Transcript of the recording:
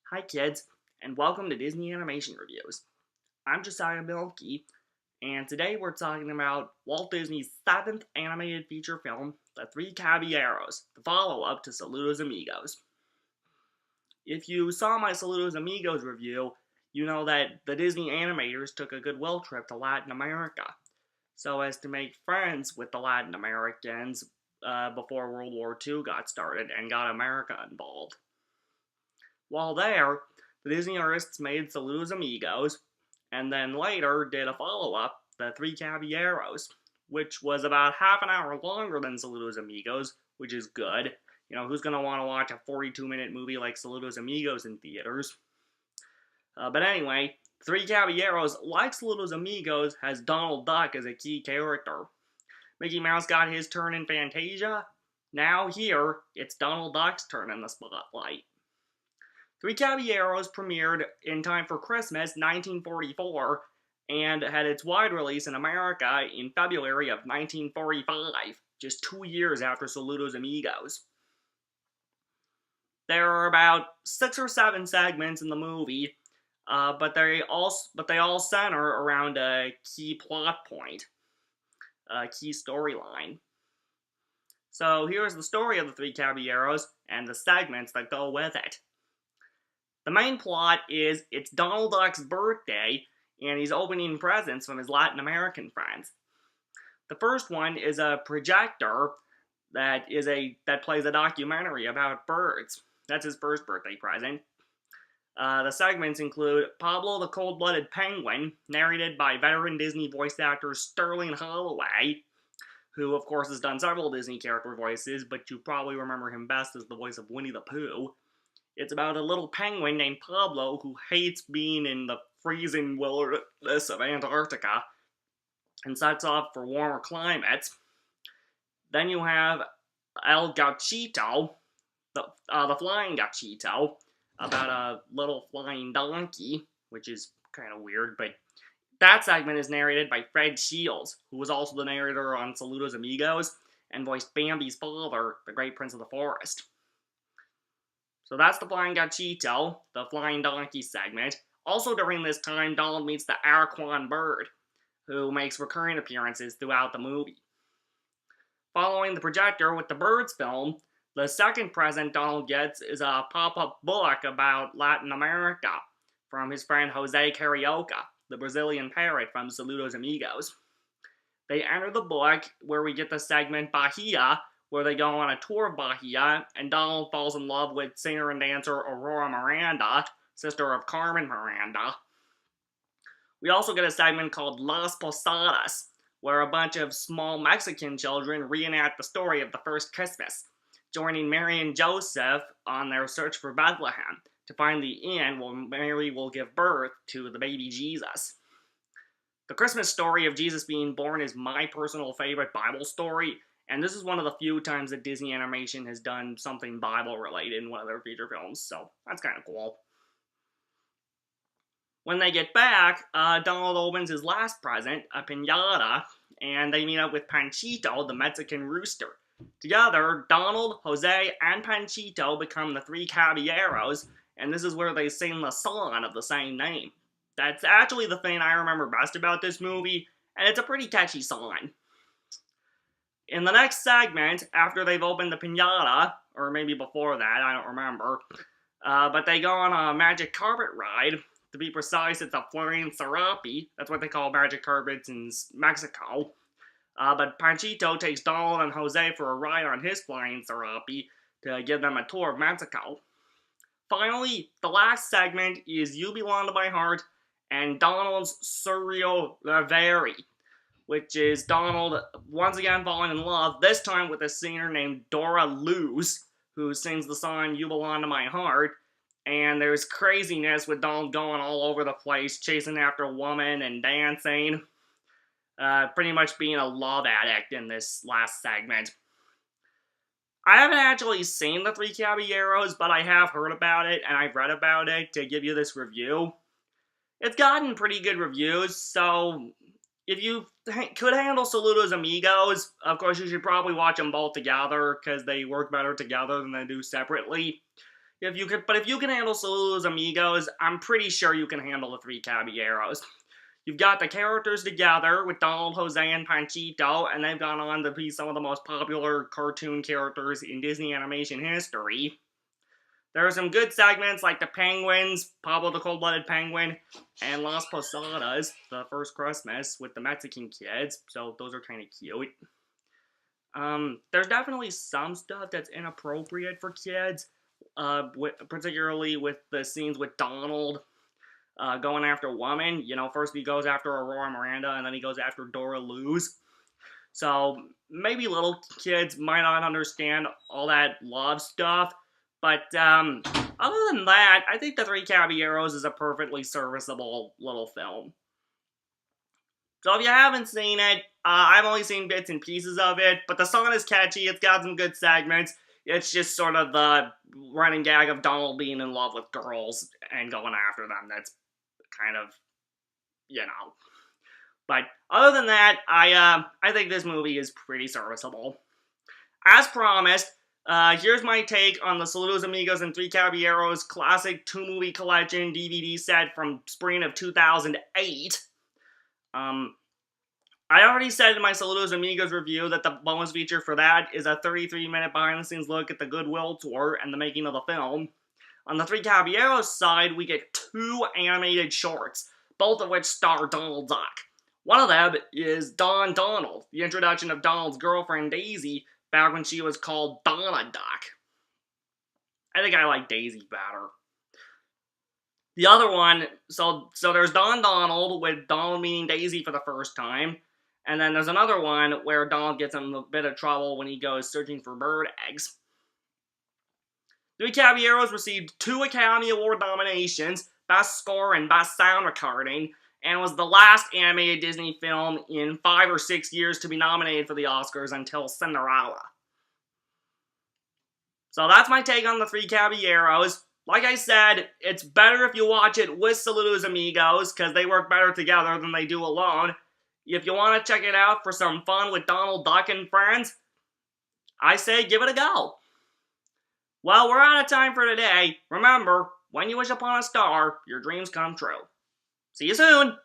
Hi kids, and welcome to Disney Animation Reviews. I'm Josiah Milkey, and today we're talking about Walt Disney's 7th animated feature film, The Three Caballeros, the follow-up to Saludos Amigos. If you saw my Saludos Amigos review, you know that the Disney animators took a goodwill trip to Latin America, so as to make friends with the Latin Americans before World War II got started and got America involved. While there, the Disney artists made Saludos Amigos, and then later did a follow-up, The Three Caballeros, which was about half an hour longer than Saludos Amigos, which is good. You know, who's gonna want to watch a 42-minute movie like Saludos Amigos in theaters? But anyway, Three Caballeros, like Saludos Amigos, has Donald Duck as a key character. Mickey Mouse got his turn in Fantasia. Now here, it's Donald Duck's turn in the spotlight. Three Caballeros premiered in time for Christmas 1944 and had its wide release in America in February of 1945, just 2 years after Saludos Amigos. There are about 6 or 7 segments in the movie, but they all center around a key plot point, a key storyline. So here's the story of the Three Caballeros and the segments that go with it. The main plot is it's Donald Duck's birthday, and he's opening presents from his Latin American friends. The first one is a projector that plays a documentary about birds. That's his first birthday present. The segments include Pablo the Cold-Blooded Penguin, narrated by veteran Disney voice actor Sterling Holloway, who of course has done several Disney character voices, but you probably remember him best as the voice of Winnie the Pooh. It's about a little penguin named Pablo who hates being in the freezing wilderness of Antarctica and sets off for warmer climates. Then you have El Gauchito, the flying Gauchito, about a little flying donkey, which is kind of weird, but that segment is narrated by Fred Shields, who was also the narrator on Saludos Amigos and voiced Bambi's father, the Great Prince of the Forest. So that's the Flying Gauchito, the Flying Donkey segment. Also during this time, Donald meets the Araquan bird, who makes recurring appearances throughout the movie. Following the projector with the birds film, the second present Donald gets is a pop-up book about Latin America from his friend Jose Carioca, the Brazilian parrot from Saludos Amigos. They enter the book where we get the segment Bahia, where they go on a tour of Bahia, and Donald falls in love with singer and dancer Aurora Miranda, sister of Carmen Miranda. We also get a segment called Las Posadas, where a bunch of small Mexican children reenact the story of the first Christmas, joining Mary and Joseph on their search for Bethlehem to find the inn where Mary will give birth to the baby Jesus. The Christmas story of Jesus being born is my personal favorite Bible story, and this is one of the few times that Disney Animation has done something Bible-related in one of their feature films, so that's kind of cool. When they get back, Donald opens his last present, a piñata, and they meet up with Panchito, the Mexican rooster. Together, Donald, Jose, and Panchito become the Three Caballeros, and this is where they sing the song of the same name. That's actually the thing I remember best about this movie, and it's a pretty catchy song. In the next segment, after they've opened the piñata, or maybe before that, I don't remember, but they go on a magic carpet ride. To be precise, it's a flying serape. That's what they call magic carpets in Mexico. But Panchito takes Donald and Jose for a ride on his flying serape to give them a tour of Mexico. Finally, the last segment is You Belong to My Heart and Donald's Surreal Reverie, which is Donald once again falling in love, this time with a singer named Dora Luz, who sings the song You Belong to My Heart, and there's craziness with Donald going all over the place, chasing after a woman and dancing, pretty much being a love addict in this last segment. I haven't actually seen The Three Caballeros, but I have heard about it, and I've read about it to give you this review. It's gotten pretty good reviews, so if you could handle Saludos Amigos, of course you should probably watch them both together, because they work better together than they do separately. But if you can handle Saludos Amigos, I'm pretty sure you can handle the Three Caballeros. You've got the characters together with Donald, Jose, and Panchito, and they've gone on to be some of the most popular cartoon characters in Disney animation history. There are some good segments like the Penguins, Pablo the Cold-Blooded Penguin, and Las Posadas, the First Christmas, with the Mexican kids, so those are kind of cute. There's definitely some stuff that's inappropriate for kids, particularly with the scenes with Donald going after women. You know, first he goes after Aurora Miranda, and then he goes after Dora Luz. So maybe little kids might not understand all that love stuff, but other than that, I think The Three Caballeros is a perfectly serviceable little film. So if you haven't seen it, I've only seen bits and pieces of it, but the song is catchy, it's got some good segments. It's just sort of the running gag of Donald being in love with girls and going after them. That's kind of, you know. But other than that, I think this movie is pretty serviceable. As promised, here's my take on the Saludos Amigos and Three Caballeros classic 2-movie collection DVD set from spring of 2008. I already said in my Saludos Amigos review that the bonus feature for that is a 33-minute behind-the-scenes look at the Goodwill tour and the making of the film. On the Three Caballeros side, we get 2 animated shorts, both of which star Donald Duck. One of them is Don Donald, the introduction of Donald's girlfriend Daisy back when she was called Donna Duck. I think I like Daisy better. The other one, so there's Don Donald with Donald meeting Daisy for the first time. And then there's another one where Donald gets in a bit of trouble when he goes searching for bird eggs. Three Caballeros received 2 Academy Award nominations, Best Score and Best Sound Recording, and was the last animated Disney film in 5 or 6 years to be nominated for the Oscars until Cinderella. So that's my take on the Three Caballeros. Like I said, it's better if you watch it with Saludos Amigos, because they work better together than they do alone. If you want to check it out for some fun with Donald Duck and friends, I say give it a go. Well, we're out of time for today. Remember, when you wish upon a star, your dreams come true. See you soon!